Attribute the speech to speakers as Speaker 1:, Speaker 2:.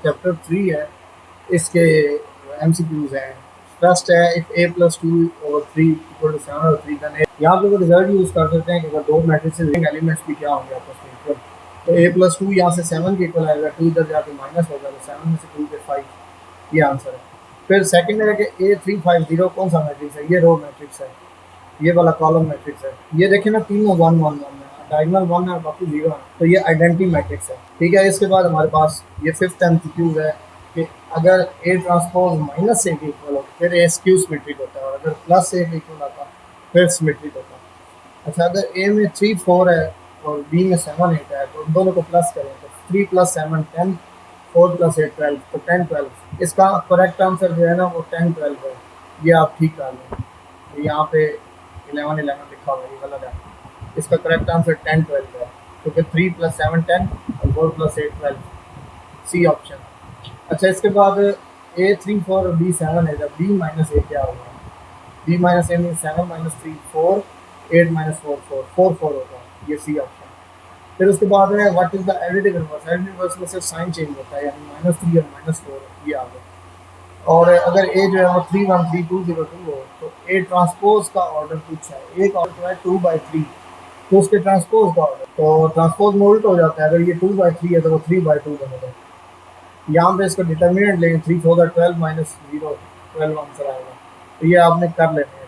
Speaker 1: Chapter 3 है, इसके MCQs हैं। फर्स्ट है if a plus 2/3 equal to 7/3 then यहाँ पे वो रिजल्ट यूज कर सकते हैं कि अगर दो मैट्रिसेस एलिमेंट्स भी क्या होंगे आपस में इक्वल, तो a प्लस 2 यहाँ से 7 के इक्वल आएगा, 2 इधर जाके माइनस होगा, तो 7 में से 2 के 5, ये आंसर है। फिर सेकंड है कि A350 कौन सा मैट्रिक्स है, ये रो मैट्रिक्स है, ये वाला कॉलम मैट्रिक्स है। ये देखें ना, तीनों 1 1 1 है, डायगोनल 1 है और बाकी 0 है, तो ये आइडेंटिटी मैट्रिक्स है। ठीक है, इसके बाद हमारे पास ये फिफ्थ एमसीक्यू है कि अगर A ट्रांसपोज माइनस ए के इक्वल हो फिर ए स्क्यू सिमेट्रिक होता है, और अगर प्लस ए के इक्वल आता फिर सिमेट्रिक होता है। अच्छा, अगर ए में 3 4 है और बी में 7 8 है, तो उन दोनों को प्लस करें तो 3 + 7 10, 4 + 8 12, तो 10 12। इसका करेक्ट आंसर जो है ना वो 10 12 है, ये आप ठीक कर लें। यहाँ पे 11 11 लिखा हुआ है, ये गलत है। इसका करेक्ट आंसर 10 12 है, क्योंकि 3 + 7 10 और 4 + 8 12, सी ऑप्शन। अच्छा, इसके बाद A3 4 और B7 है, जब B माइनस ए क्या होगा, B माइनस ए मीन 7 - 3 4, 8 - 4 4 4 4 होगा, ये सी ऑप्शन। फिर उसके बाद है what is the additive inverse, additive inverse में सिर्फ साइन चेंज होता है, यानी -3 और -4, ये आ गया। और अगर ए जो है वो 3 1 3 2 0 2 हो, तो ए ट्रांसपोज का ऑर्डर पूछा है, एक ऑर्डर है 2/3, तो उसके ट्रांसपोज का ऑर्डर, तो ट्रांसपोज में उल्ट हो जाता है, अगर ये 2/3 है तो वो 3/2 बनेगा। यहाँ पे इसका डिटर्मिनेंट लेंगे, 3 4 12 - 0 12 आंसर आएगा, तो ये आपने कर लेना है।